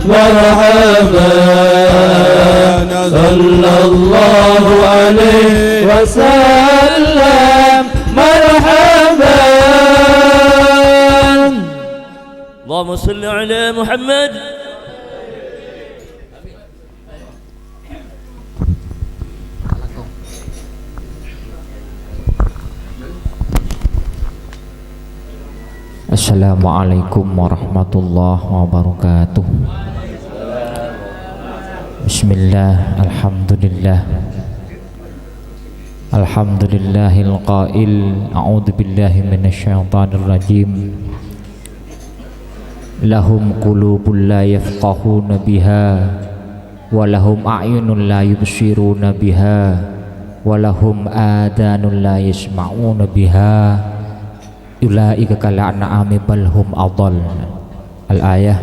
مرحبا صلى الله عليه وسلم مرحبا اللهم صل على محمد. Assalamualaikum warahmatullahi wabarakatuh. Bismillah, alhamdulillah. Alhamdulillahil qail, a'udzu billahi minasyaitonir rajim. Lahum qulubun la yafqahuna biha wa lahum a'yunun la yubsiruna biha wa lahum adanun la yasma'una biha ulaika kal an'ami bal hum adall. Al-ayah.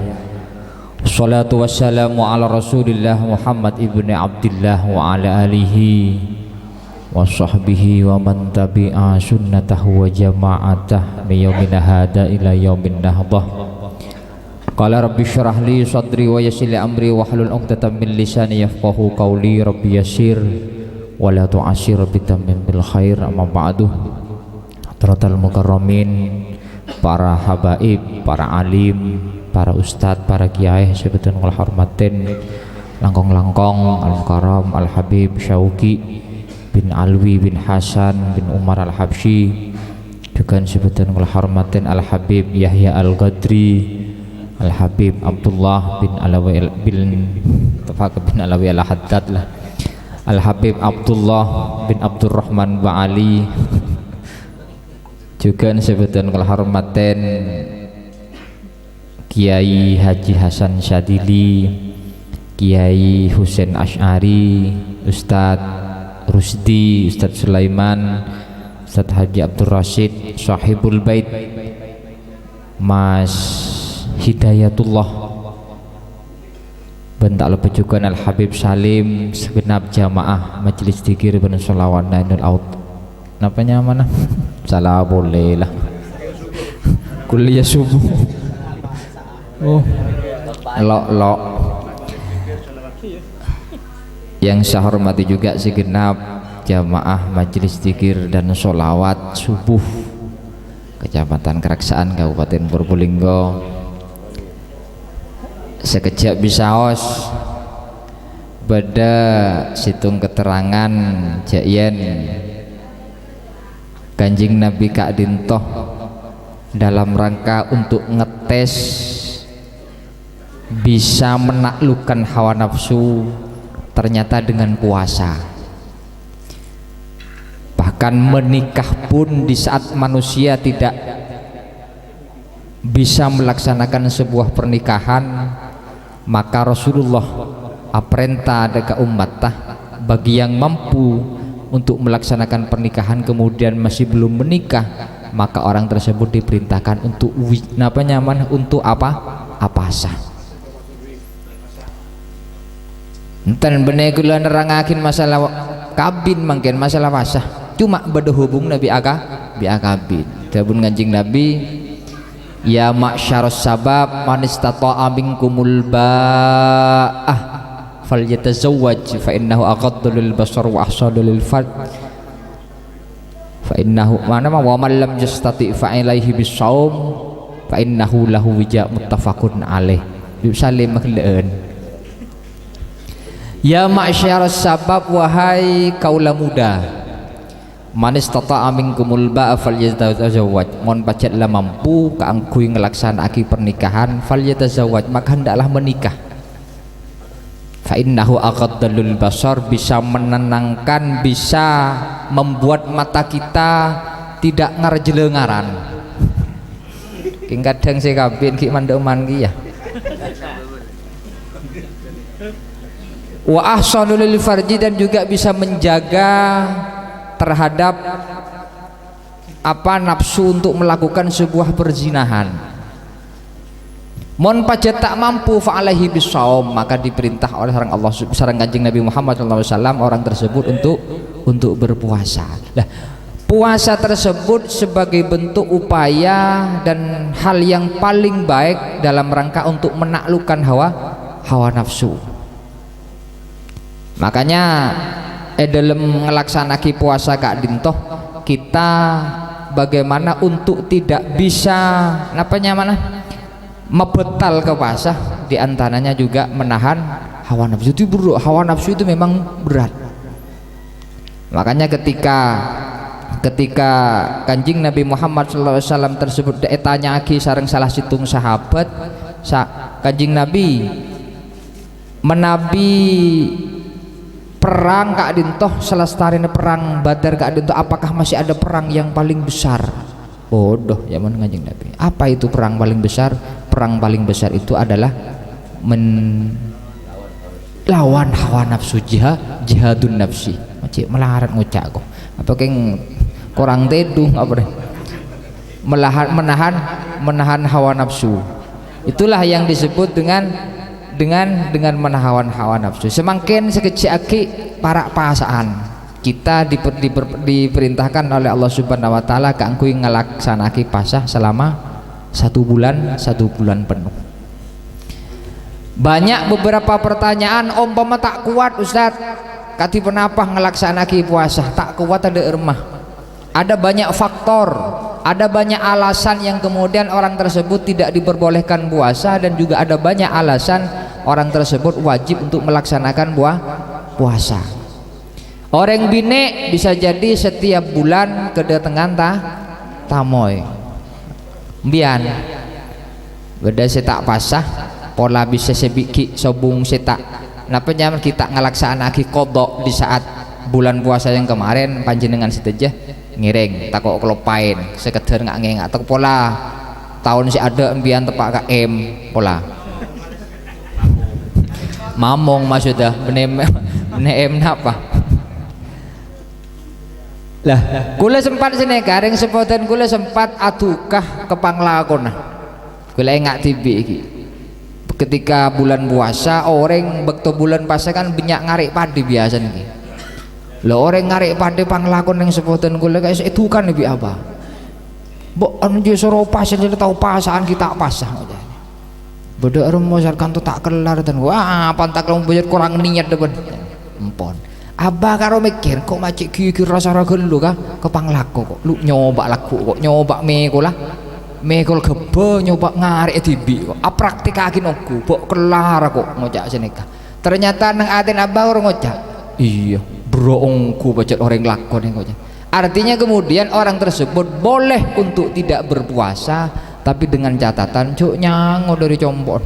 Wassalatu wassalamu ala Rasulillah Muhammad ibni Abdillah wa ala alihi wa sahbihi wa man tabi'a sunnatahu wa jama'atah min yaumina hada ila yaumin nahdah. Qala rabbi syrah li sadri wa yassir li amri wahlul 'uqdatam min lisani yafqahu qawli. Rabbi yassir wa la tu'assir rabbi tammim bil khair. Amma ba'du. Hadratal mukarramin, para habaib, para alim, para ustadz, para kiai sebetul kula hormatin, langkong-langkong al-mukarram al-habib Syauqi bin Alwi bin Hasan bin Umar al-Habsyi, juga sebetul kula hormatin al-habib Yahya al-Ghadri, al-habib Abdullah bin Alawi bin Alawi al-Haddad lah, al-habib Abdullah bin Abdurrahman Ba'ali, juga sebutan kehormatan Kiai Haji Hasan Syadili, Kiai Husain Asy'ari, Ustadz Rusdi, Ustadz Sulaiman, Ustadz Haji Abdul Rashid, Sahibul Bait, Mas Hidayatullah, bentak lepejukan Al-Habib Salim, segenap jamaah Majelis Dzikir bin Sholawat Nainul Aut. Napanya mana? Salah boleh lah. Kuliah subuh. Oh, lok. Yang saya hormati juga segenap jamaah Majelis Dzikir dan Sholawat Subuh Kecamatan Keraksaan Kabupaten Probolinggo. Sekejap bisaos beda situng keterangan jaien Kanjeng Nabi Kak Dintoh dalam rangka untuk ngetes bisa menaklukkan hawa nafsu ternyata dengan puasa. Bahkan menikah pun di saat manusia tidak bisa melaksanakan sebuah pernikahan, maka Rasulullah perintah ke umat bagi yang mampu untuk melaksanakan pernikahan kemudian masih belum menikah, maka orang tersebut diperintahkan untuk untuk apa sah. Enten bener kula nerangakin masalah kabin mangken masalah wasah cuma berhubung Nabi akabin. Dabun Kanjeng Nabi, ya ma'syaras sabab man istata'a minkumul ba'ah falyatazawwaj fa innahu aqaddu lil basar wa ahsadu lil fard fa innahu wa man lam yastati fa ilaihi bisawm fa innahu lahu wija muttafaqun alaih. Salim makleun. Ya ma'syaras sabab, wahai kaula muda, man istata'a minkumul ba'a falyatazawwaj, mon pacetlah mampu kaangkuy ngelaksanaki pernikahan, falyatazawwaj, maka hendaklah menikah. Fa innahu aqaddalul basar, bisa menenangkan, bisa membuat mata kita tidak ngarjelengaran. Ki kadang sing kabin ki mandeman ki ya. Wa ahsanul lil farji, dan juga bisa menjaga terhadap nafsu untuk melakukan sebuah perzinahan. Mon pajat tak mampu fa'alaihi bisawm, maka diperintah oleh Allah sareng Kanjeng Nabi Muhammad SAW orang tersebut untuk berpuasa. Nah, puasa tersebut sebagai bentuk upaya dan hal yang paling baik dalam rangka untuk menaklukkan hawa nafsu. Makanya dalam ngelaksanaki puasa Kak Dintoh, kita bagaimana untuk tidak bisa mebetal ke puasa, diantaranya juga menahan hawa nafsu. Itu bro, hawa nafsu itu memang berat. Makanya ketika Kanjeng Nabi Muhammad SAW tersebut tanya lagi sareng salah situng sahabat, Kanjeng Nabi menabi perang Kak Dintoh, selestarine perang Badar Kak Dintoh, apakah masih ada perang yang paling besar? Bodoh zaman Kanjeng Nabi. Apa itu perang paling besar? Perang paling besar itu adalah lawan hawa nafsu, jihadun nafsi. Macam melarat ngucak kok. Apa keng kurang teduh apa deh? Menahan hawa nafsu. Itulah yang disebut dengan menahan hawa nafsu. Semakin sekecil para pasaan kita diperintahkan oleh Allah Subhanahu wa taala kanggo ngelaksanaki pasah selama 1 bulan penuh. Banyak beberapa pertanyaan, umpama tak kuat Ustaz, kati penapa ngelaksanaki puasa tak kuat, ada ermah. Ada banyak faktor, ada banyak alasan yang kemudian orang tersebut tidak diperbolehkan puasa, dan juga ada banyak alasan orang tersebut wajib untuk melaksanakan puasa. Orang bine bisa jadi setiap bulan kedatangan tamoy mbian beda setak pasah pola bisa sebiki sobung setak napa nyaman kita ngelaksanaki kodok di saat bulan puasa yang kemarin panjenengan seteja ngiring takok kelopain sekedar ngak atau pola tahun si ada mbian tepak KM pola mamong maksudnya benem apa lah kula sempat sini garing sepoten kula sempat adukah kepanglakon kula engak tibi iki ketika bulan puasa orang bekto bulan puasa kan banyak ngarik padi biasa nih lo orang ngarik padi panglakon yang sepoten kula kayak itu kan lebih apa mbok anu suruh pasang jadi tahu pasaan kita pasang aja beda orang kan tuh tak kelar dan wah pantak kamu budget kurang niat depan empon abah karo mikir kok macik gigi rasa ragel lu kah kepanglako kok lu nyoba laku kok nyoba mekol gebe nyoba ngarik tibi kok apraktikake nunggu bok kelar kok ngocak senika ternyata nang aten abah orang ngocak iya bro ongku budget orang lakon yang ngocak. Artinya kemudian orang tersebut boleh untuk tidak berpuasa, tapi dengan catatan cuk nyango dari compon.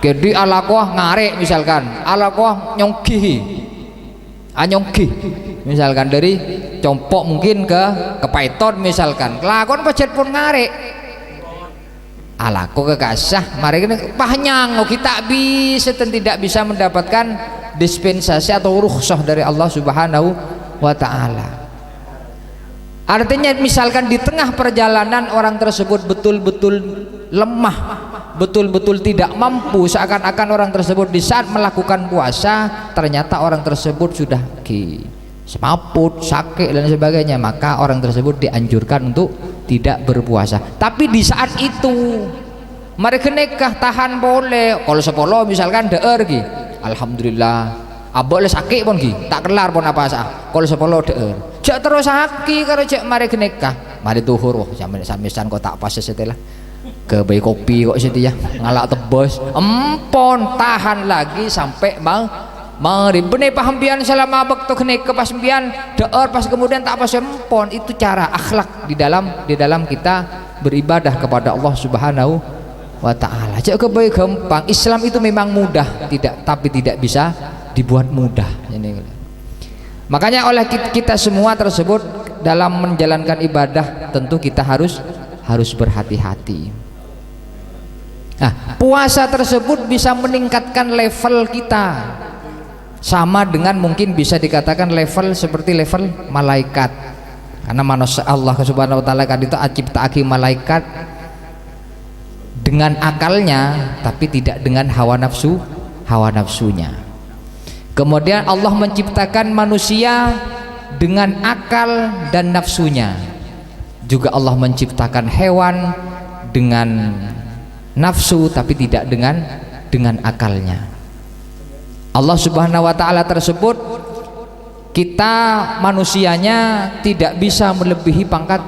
Jadi ala kuah ngarik misalkan, ala kuah nyongki misalkan dari compok mungkin ke Python misalkan, lakon pajet pun ngarik. Ala kuah kekasah, mari pahnyang kita bisa dan tidak bisa mendapatkan dispensasi atau rukhsah dari Allah Subhanahu wa ta'ala. Artinya misalkan di tengah perjalanan orang tersebut betul-betul lemah, betul-betul tidak mampu, seakan-akan orang tersebut di saat melakukan puasa ternyata orang tersebut sudah semaput, sakit dan sebagainya, maka orang tersebut dianjurkan untuk tidak berpuasa. Tapi di saat itu mereka nekah tahan boleh, kalau sepuluh misalkan deer ki alhamdulillah abok le sakit pun ki tak kelar pun apa sah kalau sepuluh deer jak terus sakit kalau jak mari kenekah mari tuhur wah sampean kok tak pas setelah ke bayi kopi kok setia ngalak tebos empon tahan lagi sampai mari bener paham pian selama waktu kenekah pas pian deer pas kemudian tak pas empon. Itu cara akhlak di dalam kita beribadah kepada Allah Subhanahu wa ta'ala. Jak kebaik gampang. Islam itu memang mudah, tapi tidak bisa dibuat mudah. Makanya oleh kita semua tersebut dalam menjalankan ibadah tentu kita harus berhati-hati. Nah, puasa tersebut bisa meningkatkan level kita, sama dengan mungkin bisa dikatakan level seperti level malaikat, karena manusia Allah Subhanahu wa ta'ala kan itu aciptaake malaikat dengan akalnya tapi tidak dengan hawa nafsunya. Kemudian Allah menciptakan manusia dengan akal dan nafsunya. Juga Allah menciptakan hewan dengan nafsu tapi tidak dengan dengan akalnya. Allah Subhanahu wa taala tersebut, kita manusianya tidak bisa melebihi pangkat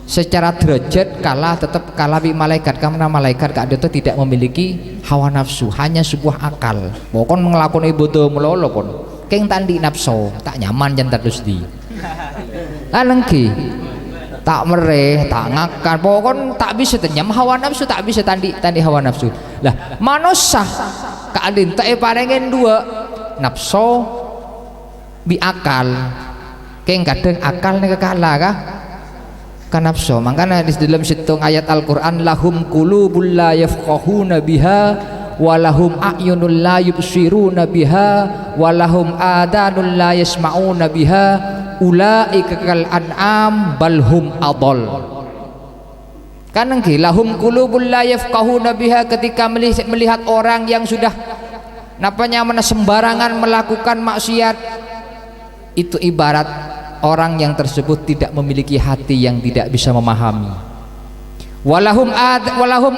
secara derajat, tetap kalah bi malaikat, karena malaikat itu tidak memiliki hawa nafsu, hanya sebuah akal. Pokon ngelakoni ibadah melolo pun keng tandi nafsu tak nyaman jan terus di alengki tak mereh tak ngakan, pokon tak bisa tenyam hawa nafsu, tak bisa tandi hawa nafsu. Lah manusia keadaan tak parengen dua nafsu bi akal, keng kadang akal nih kekalah kah kan nafsu. Makanya di dalam situng ayat Al-Quran, lahum qulubul la yafqahuna biha walahum a'yunul la yubsiruna biha walahum adanul la yasma'una biha ulaika kal an'am balhum adol. Kan lahum qulubul la yafqahuna biha, ketika melihat orang yang sudah sembarangan melakukan maksiat, itu ibarat orang yang tersebut tidak memiliki hati yang tidak bisa memahami. Walahum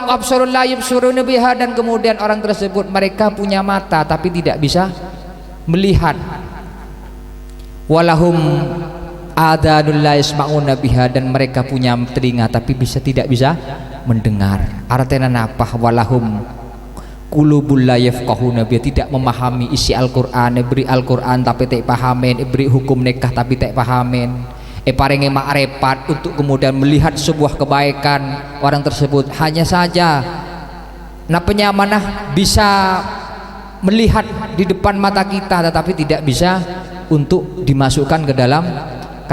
absarul la yubsiruna biha, dan kemudian orang tersebut mereka punya mata tapi tidak bisa melihat. Walahum adanul la yasma'una biha, dan mereka punya telinga tapi tidak bisa mendengar. Artinya apa? Walahum qulubul la yafqahuna biha, tidak memahami isi Al-Qur'an, beri Al-Qur'an tapi tak pahamin, beri hukum nikah tapi tak pahamin, paringi ma'rifat untuk kemudian melihat sebuah kebaikan. Orang tersebut hanya saja bisa melihat di depan mata kita tetapi tidak bisa untuk dimasukkan ke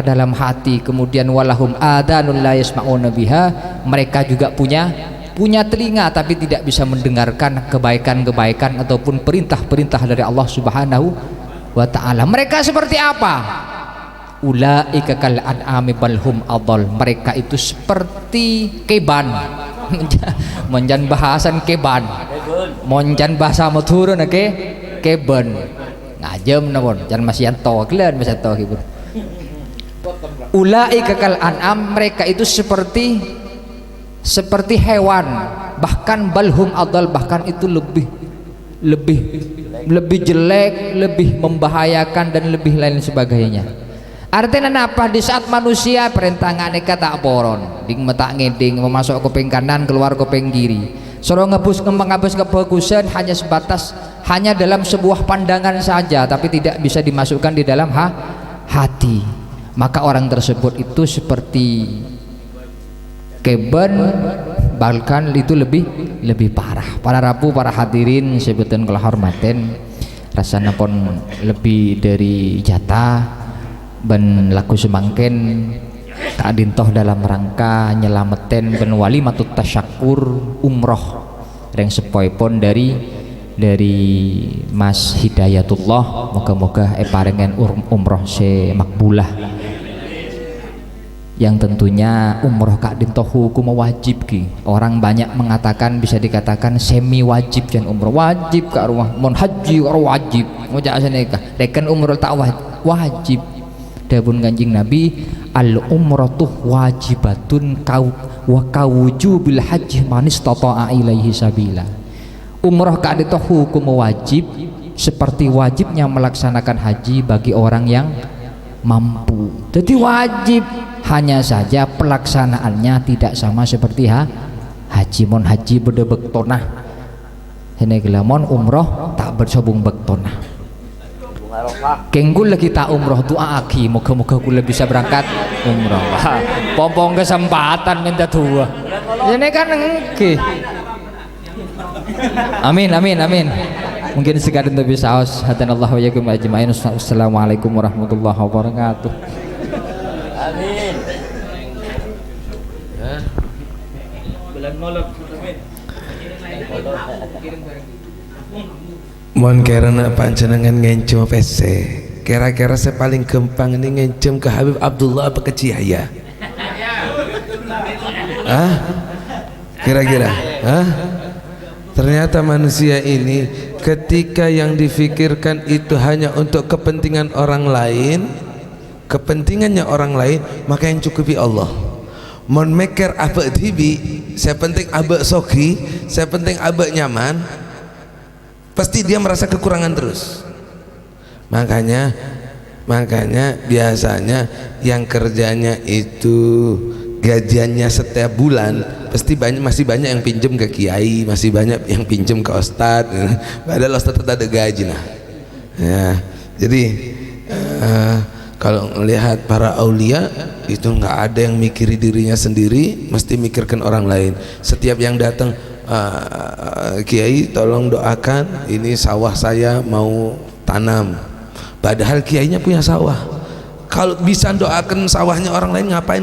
dalam hati. Kemudian walahum adanul la yasma'una biha, mereka juga punya telinga tapi tidak bisa mendengarkan kebaikan-kebaikan ataupun perintah-perintah dari Allah Subhanahu wa taala. Mereka seperti apa? Ulaika kal an'ami balhum adall, mereka itu seperti keban. Monjan bahasan keban, monjan bahasa maturun keban ngajem nabon jan masih anto kalian masih anto hibur. Ulaika kal an'am, mereka itu seperti hewan, bahkan balhum adal, bahkan itu lebih jelek, lebih membahayakan dan lebih lain sebagainya. Artinya apa? Di saat manusia perintah nganeka tak poron, ding metak ngeding, memasuk kuping kanan keluar kuping kiri, suruh ngabus kebagusan hanya dalam sebuah pandangan saja tapi tidak bisa dimasukkan di dalam hati. Maka orang tersebut itu seperti keben, bahkan itu lebih parah. Para rabu, para hadirin sebutan kalau hormaten, rasanya pun lebih dari jatah ben laku semangken kadintoh dalam rangka nyelametin ben walimatut tasyakur umroh yang sepoi pun dari Mas Hidayatullah. Moga-moga parengen umroh se makbulah, yang tentunya umroh kak dintohu kuma wajib ki. Orang banyak mengatakan, bisa dikatakan semi wajib dan umroh wajib kak rumah mon haji karo wajib mau jasa nikah deken umroh tak wajib. Dapun Kanjeng Nabi, al umratuh wajibatun wa kawujubil haji man istata'a ilaihi sabila. Umroh kak dintohu kuma wajib seperti wajibnya melaksanakan haji bagi orang yang mampu. Jadi wajib, hanya saja pelaksanaannya tidak sama seperti haji. Mon haji berdebek tonah, ini gelamon umroh tak bersobung bek tonah. Kenggul lagi tak umroh doa aki, moga-moga kula bisa berangkat umroh. Pompong kesempatan minta tua. Ini kan engke. Amin. Mungkin sekedar untuk bisa aus. Hadanallahu wa yakum ajma'in. Assalamualaikum warahmatullahi wabarakatuh. Amin. Mohon karena panjenengan ngencem PC, kira-kira saya paling gampang ini ngencem ke Habib Abdullah apa ke Cihaya? Kira-kira? Ternyata manusia ini ketika yang difikirkan itu hanya untuk kepentingan orang lain, kepentingannya orang lain, maka yang cukupi Allah. mon meker abek dibi, saya penting abek soki, saya penting abek nyaman, pasti dia merasa kekurangan terus. Makanya biasanya yang kerjanya itu gajiannya setiap bulan pasti masih banyak yang pinjem ke kiai, masih banyak yang pinjem ke ustadz, padahal ustadz tetap ada gaji. Nah ya, jadi kalau melihat para aulia itu nggak ada yang mikiri dirinya sendiri, mesti mikirkan orang lain. Setiap yang datang, kiai tolong doakan, ini sawah saya mau tanam, padahal kiainya punya sawah. Kalau bisa doakan sawahnya orang lain ngapain?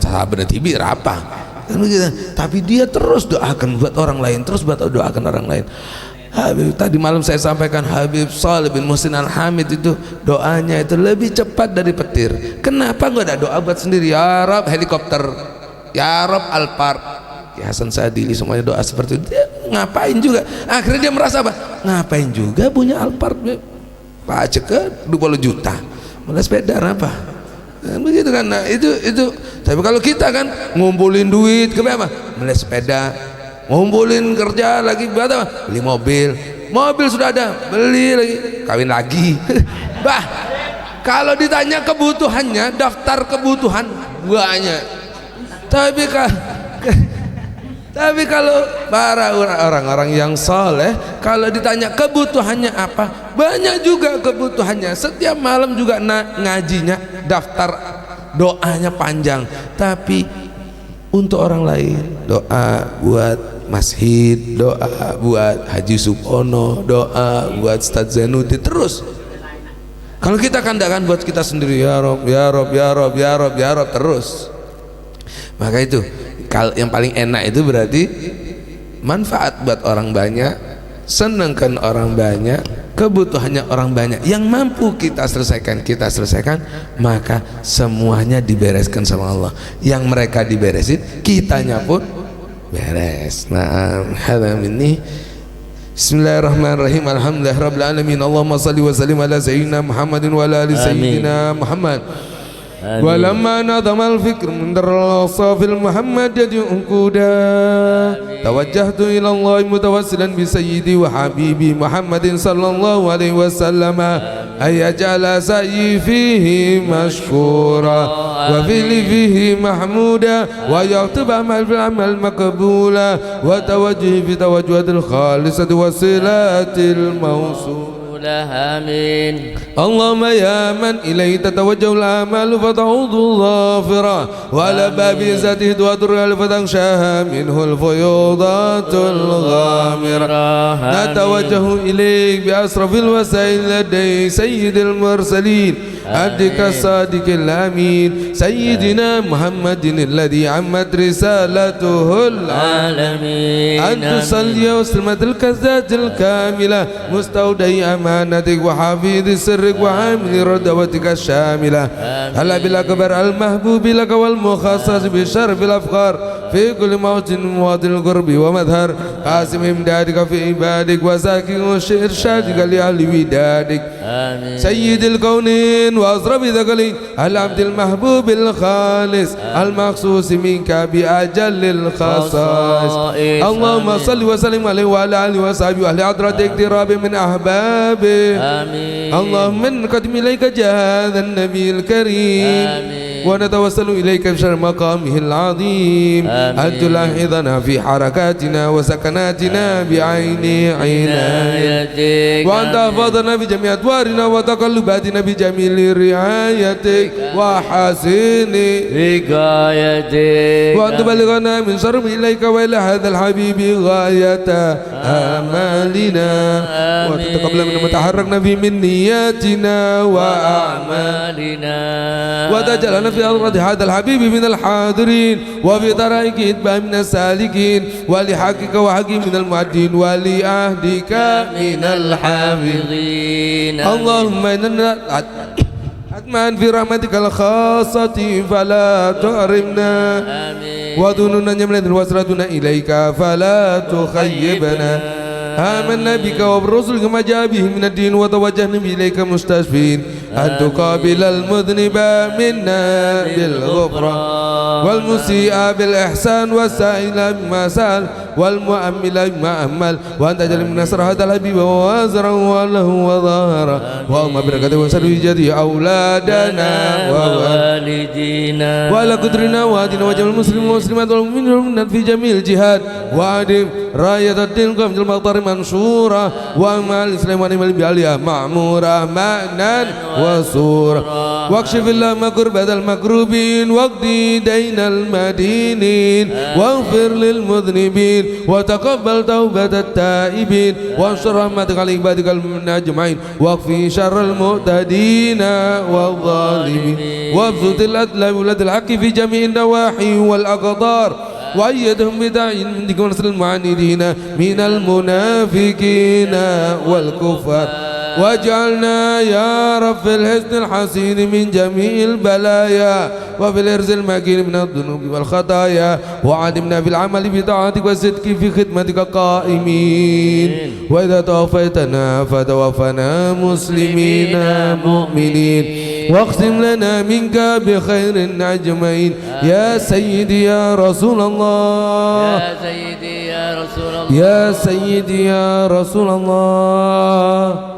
Sahabat tibi apa kan begitu. Tapi dia terus doakan buat orang lain, terus buat doakan orang lain. Habib, tadi malam saya sampaikan Habib Shalih bin Muhsin Al-Hamid itu doanya itu lebih cepat dari petir. Kenapa gak ada doa buat sendiri? Ya Rob helikopter, ya Rob Alphard, ya Hasan Sadili, semuanya doa seperti itu. Dia ngapain juga? Akhirnya dia merasa apa? Ngapain juga punya Alphard? Pak Aceh ke 20 juta malah sepeda apa? Nah, begitu kan? Nah, itu. Tapi kalau kita kan ngumpulin duit ke apa? Beli sepeda, ngumpulin kerja lagi buat apa? Beli mobil sudah ada, beli lagi, kawin lagi. Bah, kalau ditanya kebutuhannya, daftar kebutuhan banyak. Tapi kalau para orang-orang yang soleh, kalau ditanya kebutuhannya apa, banyak juga kebutuhannya. Setiap malam juga ngajinya, daftar doanya panjang. Tapi untuk orang lain, doa buat masjid, doa buat Haji Supono, doa buat Ustadz Zainuddin, terus. Kalau kita kandakan buat kita sendiri, ya Rob, ya Rob, ya Rob, ya Rob, ya Rob, terus. Maka itu yang paling enak itu berarti manfaat buat orang banyak, senangkan orang banyak, kebutuhannya orang banyak, yang mampu kita selesaikan, maka semuanya dibereskan sama Allah. Yang mereka diberesin, kitanya pun beres. Nah, ini Bismillahirrahmanirrahim. Alhamdulillahirabbil alamin. Allahumma shalli wa sallim ala sayyidina Muhammadin wa ala ali sayyidina Muhammad. ولما نظم الفكر من در الأوصاف المحمدية عقودا توجهت إلى الله متوسلا بسيدي وحبيبي محمد صلى الله عليه وسلم أن يجعل سعي فيه مشكورا وفعلي فيه محمودا ويكتب عمل في العمل مقبولا وتوجهي في توجهات الخالصة وصلات الموصول. آمين. اللهم يا من إليه تتوجه الآمال فتعود ظافرة وعلى باب ذاته تدر فتنشاها منه الفيوضات الغامرة. نتوجه إليك بأسرف الوسائل لدي سيد المرسلين عبدك الصادق الأمين سيدنا محمد الذي عمت رسالته العالمين. أن تصلي وسلمت الكذات الكاملة مستودعي أمانتك وحفيظ سرك وعامل ردوتك الشاملة هلا بالأكبر المحبوب لك والمخصص بشرف الأفخار في كل موطن مواطن القرب ومظهر قاسم إمدادك في عبادك وزاكي وإرشادك لأهل ودادك. سيد الكونين وأسرف ذكري العبد المحبوب الخالص المخصوص منك بأجل الخصائص. اللهم صل وسلم عليه وعلى آله وصحبه وأهل حضرتك اقتراب من أحبابه. اللهم نقدم إليك جاه هذا النبي الكريم ونتوسل إليك بشر مقامه العظيم أن تلاحظنا في حركاتنا وسكناتنا بعين عنايتك وأن تحفظنا بجميع أدوارنا وتقلباتنا بجميل رعايتك وحسن رقايتك وأن تبلغنا من شرب إليك وإلى هذا الحبيب غاية آمالنا وتتقبل من متحركنا في من نياتنا وأعمالنا وتجعلنا في أرض هذا الحبيب من الحاضرين وفي طرائق إتباع من السالكين ولحقك وحق من المعدين ولأهدك من الحافظين. اللهم إننا أتمنى في رحمتك الخاصة فلا تحرمنا وذنونا جملة وسرتنا إليك فلا تخيبنا. آمنا بك وبرسلك ما جاء به من الدين وتوجهنا إليك مستشفين أن تقابل المذنب منا بالغفران والمسيء بالإحسان والسائل بما سأل والمؤمل بما أمل وأن تجعل من نصر هذا الحبيب ووازرا وله وظاهرا اللهم بركاته وسلم جدي أولادنا ووالدينا وعلى قدرنا وادنا وجميع المسلمين والمسلمات والمؤمنين في جميع الجهاد وعدم راية الدين قم المقطر منشورة ومع الإسلام ونعم بعليا معمورة مأنا وسورة واكشف اللهم كربة المكروبين واقضي دين المدينين واغفر للمذنبين وتقبل توبة التائبين وانشر رحمتك على عبادك المؤمنين أجمعين واكفي شر المعتدين والظالمين وابسط الأدلة بولاد الحق في جميع النواحي والأقطار وأيدهم بداعي من ديك ونصر المعاندين من المنافقين والكفار واجعلنا يا رب في الحسن الحسين من جميع البلايا وفي الإرز المكين من الذنوب والخطايا وعلمنا بالعمل بطاعتك والصدق في خدمتك قائمين وإذا توفيتنا فتوفنا مسلمين مؤمنين واقسم لنا منك بخير أجمعين يا سيدي يا رسول الله يا سيدي يا رسول الله يا سيدي يا رسول الله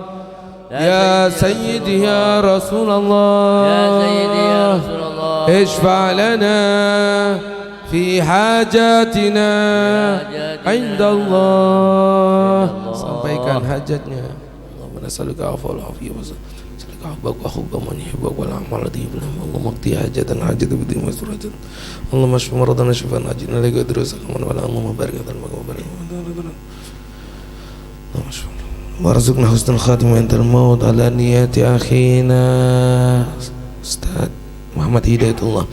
يا سيدي يا رسول الله يا سيدي يا رسول الله اشفع لنا في حاجاتنا عند الله sampaikan hajatnya Allahumma nas'aluka al-afwa wal afiyah wa nas'aluka hubbaka wa hubba man yuhibbuk wal amal ladhi yuhibbuhu Allahumma qdi hajatan hajat bi masratan Allahumma shfi maradana shifaan ajina laka dirsakum wa Allahumma barik lana wa barik Allahumma shfi warzuqna husnul khatimah intal maut ala niyati akhina Ustaz Muhammad Hidayatullah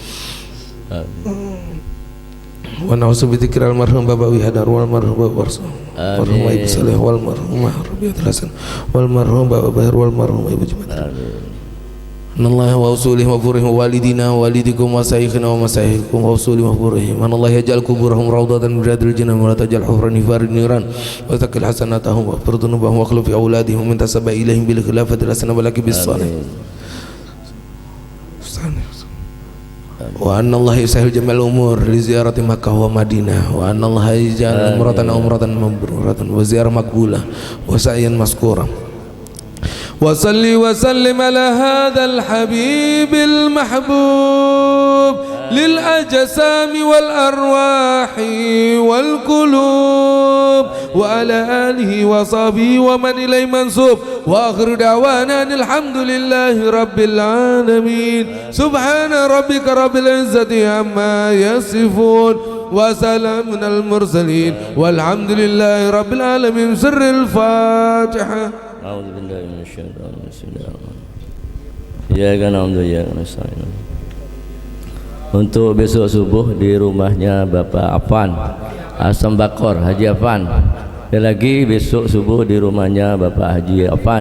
wa na'udzu bidzikri al-marhum Bapak Wihadar wal marhum Bapak Warso marhum Ibu Saleh wal marhum Rabiatul Hasan wal marhum Bapak Bahar wal marhum Ibu Jumat Anallah wa usulihim wa furihim wa walidina wa walidikum wa sayikhina wa masayikkum wa usulihim wa furihim Anallah yaj'al kuburahum rawdatan min riyadil jannah wa la taj'al hufran nifarin niran wa takil hasanatahum wa furdunubahum wa khlufi awladihim min tasaba ilaihim bil khilafatil hasanah wa laki bis salih wa anna Allah yusahil jamal umur li ziyarati Makkah wa Madinah wa anna Allah yaj'al umratan mabruratan wa ziyarah maqbulah wa sa'yan maskura wa salli wa sallim ala hadzal habibil mahbub lil ajsami wal arwahi wal qulub wa ala alihi wa sahbihi wa man ilaihi mansub wa akhiru da'wana alhamdulillahi rabbil alamin subhana rabbika rabbil izzati amma yasifun wa salamun al mursalin walhamdulillahi rabbil alamin sirril Fatihah. A'udzu billahi minasyaitonir rajim. Bismillahirrahmanirrahim. Iyyaka na'budu wa iyyaka nasta'in. Untuk besok subuh di rumahnya Bapak Afan Asam Bakor Haji Afan. Dan lagi besok subuh di rumahnya Bapak Haji Afan.